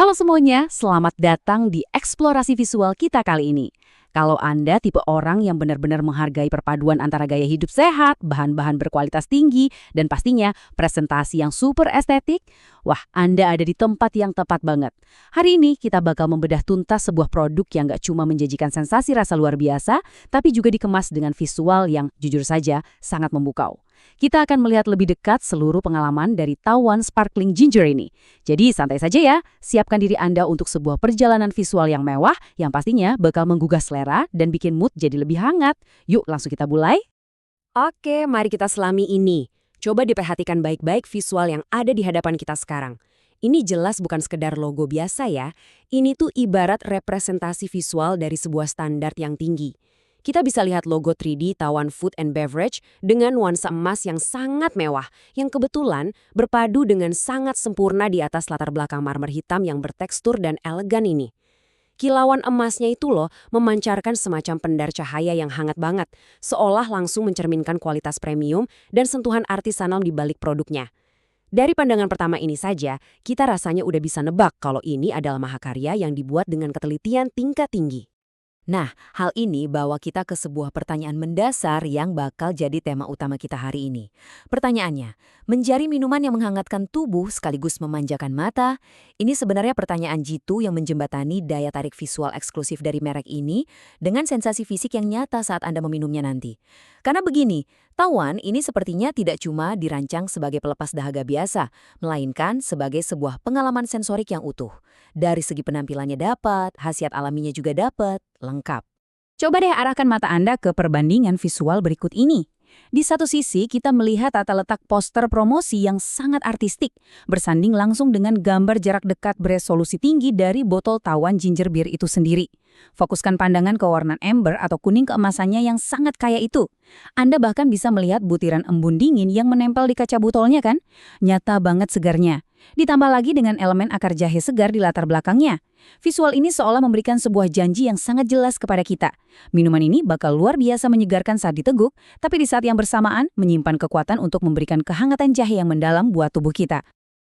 Halo semuanya, selamat datang di eksplorasi visual kita kali ini. Kalau Anda tipe orang yang benar-benar menghargai perpaduan antara gaya hidup sehat, bahan-bahan berkualitas tinggi, dan pastinya presentasi yang super estetik, wah Anda ada di tempat yang tepat banget. Hari ini kita bakal membedah tuntas sebuah produk yang gak cuma menjanjikan sensasi rasa luar biasa, tapi juga dikemas dengan visual yang jujur saja sangat memukau. Kita akan melihat lebih dekat seluruh pengalaman dari Tawan Sparkling Ginger ini. Jadi santai saja ya, siapkan diri Anda untuk sebuah perjalanan visual yang mewah yang pastinya bakal menggugah selera dan bikin mood jadi lebih hangat. Yuk langsung kita mulai. Oke, mari kita selami ini. Coba diperhatikan baik-baik visual yang ada di hadapan kita sekarang. Ini jelas bukan sekedar logo biasa ya. Ini tuh ibarat representasi visual dari sebuah standar yang tinggi. Kita bisa lihat logo 3D Tawan Food and Beverage dengan nuansa emas yang sangat mewah, yang kebetulan berpadu dengan sangat sempurna di atas latar belakang marmer hitam yang bertekstur dan elegan ini. Kilauan emasnya itu loh memancarkan semacam pendar cahaya yang hangat banget, seolah langsung mencerminkan kualitas premium dan sentuhan artisanal di balik produknya. Dari pandangan pertama ini saja, kita rasanya udah bisa nebak kalau ini adalah mahakarya yang dibuat dengan ketelitian tingkat tinggi. Nah, hal ini bawa kita ke sebuah pertanyaan mendasar yang bakal jadi tema utama kita hari ini. Pertanyaannya, mencari minuman yang menghangatkan tubuh sekaligus memanjakan mata? Ini sebenarnya pertanyaan jitu yang menjembatani daya tarik visual eksklusif dari merek ini dengan sensasi fisik yang nyata saat Anda meminumnya nanti. Karena begini, Tawan ini sepertinya tidak cuma dirancang sebagai pelepas dahaga biasa, melainkan sebagai sebuah pengalaman sensorik yang utuh. Dari segi penampilannya dapat, khasiat alaminya juga dapat, lengkap. Coba deh arahkan mata Anda ke perbandingan visual berikut ini. Di satu sisi, kita melihat tata letak poster promosi yang sangat artistik, bersanding langsung dengan gambar jarak dekat beresolusi tinggi dari botol Tawan Ginger Beer itu sendiri. Fokuskan pandangan ke warna amber atau kuning keemasannya yang sangat kaya itu. Anda bahkan bisa melihat butiran embun dingin yang menempel di kaca botolnya kan? Nyata banget segarnya. Ditambah lagi dengan elemen akar jahe segar di latar belakangnya. Visual ini seolah memberikan sebuah janji yang sangat jelas kepada kita. Minuman ini bakal luar biasa menyegarkan saat diteguk, tapi di saat yang bersamaan menyimpan kekuatan untuk memberikan kehangatan jahe yang mendalam buat tubuh kita.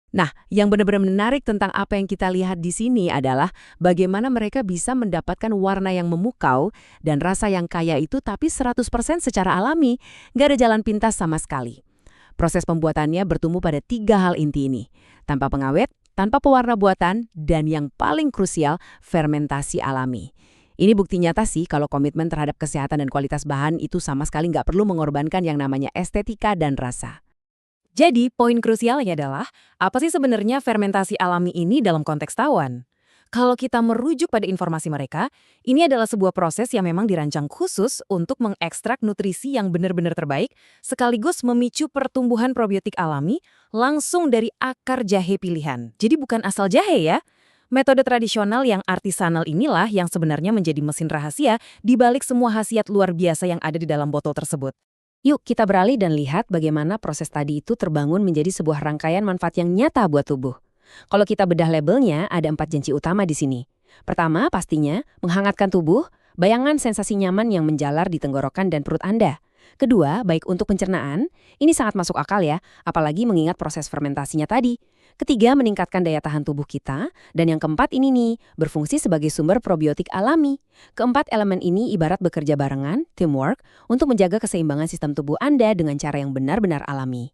Nah, yang benar-benar menarik tentang apa yang kita lihat di sini adalah bagaimana mereka bisa mendapatkan warna yang memukau dan rasa yang kaya itu tapi 100% secara alami, nggak ada jalan pintas sama sekali. Proses pembuatannya bertumbuh pada 3 hal inti ini, tanpa pengawet, tanpa pewarna buatan, dan yang paling krusial, fermentasi alami. Ini bukti nyata sih kalau komitmen terhadap kesehatan dan kualitas bahan itu sama sekali nggak perlu mengorbankan yang namanya estetika dan rasa. Jadi, poin krusialnya adalah, apa sih sebenarnya fermentasi alami ini dalam konteks Tawan? Kalau kita merujuk pada informasi mereka, ini adalah sebuah proses yang memang dirancang khusus untuk mengekstrak nutrisi yang benar-benar terbaik, sekaligus memicu pertumbuhan probiotik alami langsung dari akar jahe pilihan. Jadi bukan asal jahe ya. Metode tradisional yang artisanal inilah yang sebenarnya menjadi mesin rahasia di balik semua khasiat luar biasa yang ada di dalam botol tersebut. Yuk kita beralih dan lihat bagaimana proses tadi itu terbangun menjadi sebuah rangkaian manfaat yang nyata buat tubuh. Kalau kita bedah labelnya, ada 4 janji utama di sini. Pertama, pastinya, menghangatkan tubuh, bayangan sensasi nyaman yang menjalar di tenggorokan dan perut Anda. Kedua, baik untuk pencernaan, ini sangat masuk akal ya, apalagi mengingat proses fermentasinya tadi. Ketiga, meningkatkan daya tahan tubuh kita. Dan yang keempat ini nih, berfungsi sebagai sumber probiotik alami. Keempat elemen ini ibarat bekerja barengan, teamwork, untuk menjaga keseimbangan sistem tubuh Anda dengan cara yang benar-benar alami.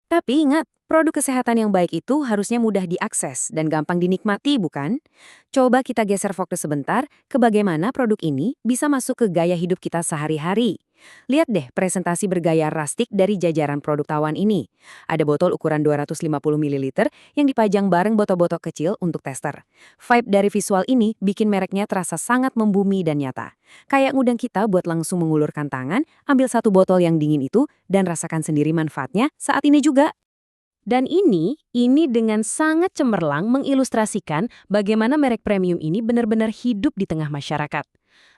Tapi ingat, produk kesehatan yang baik itu harusnya mudah diakses dan gampang dinikmati, bukan? Coba kita geser fokus sebentar ke bagaimana produk ini bisa masuk ke gaya hidup kita sehari-hari. Lihat deh presentasi bergaya rustic dari jajaran produk Tawan ini. Ada botol ukuran 250 ml yang dipajang bareng botol-botol kecil untuk tester. Vibe dari visual ini bikin mereknya terasa sangat membumi dan nyata. Kayak ngundang kita buat langsung mengulurkan tangan, ambil satu botol yang dingin itu, dan rasakan sendiri manfaatnya saat ini juga. Dan ini dengan sangat cemerlang mengilustrasikan bagaimana merek premium ini benar-benar hidup di tengah masyarakat.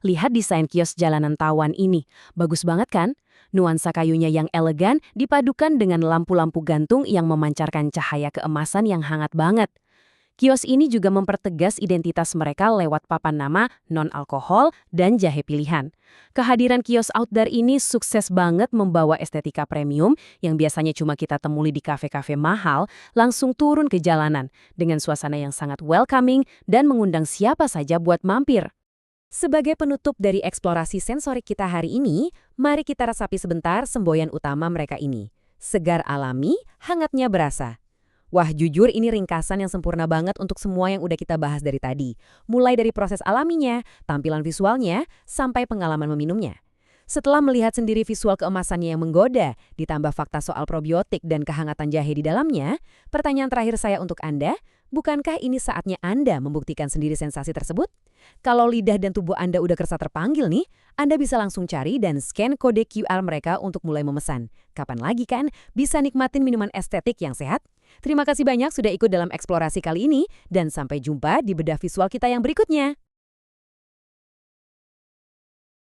Lihat desain kios jalanan Tawan ini, bagus banget kan? Nuansa kayunya yang elegan dipadukan dengan lampu-lampu gantung yang memancarkan cahaya keemasan yang hangat banget. Kios ini juga mempertegas identitas mereka lewat papan nama, non-alkohol, dan jahe pilihan. Kehadiran kios outdoor ini sukses banget membawa estetika premium yang biasanya cuma kita temui di kafe-kafe mahal, langsung turun ke jalanan dengan suasana yang sangat welcoming dan mengundang siapa saja buat mampir. Sebagai penutup dari eksplorasi sensorik kita hari ini, mari kita resapi sebentar semboyan utama mereka ini. Segar alami, hangatnya berasa. Wah, jujur ini ringkasan yang sempurna banget untuk semua yang udah kita bahas dari tadi. Mulai dari proses alaminya, tampilan visualnya, sampai pengalaman meminumnya. Setelah melihat sendiri visual keemasannya yang menggoda, ditambah fakta soal probiotik dan kehangatan jahe di dalamnya, pertanyaan terakhir saya untuk Anda, bukankah ini saatnya Anda membuktikan sendiri sensasi tersebut? Kalau lidah dan tubuh Anda udah kerasa terpanggil nih, Anda bisa langsung cari dan scan kode QR mereka untuk mulai memesan. Kapan lagi kan bisa nikmatin minuman estetik yang sehat? Terima kasih banyak sudah ikut dalam eksplorasi kali ini, dan sampai jumpa di bedah visual kita yang berikutnya.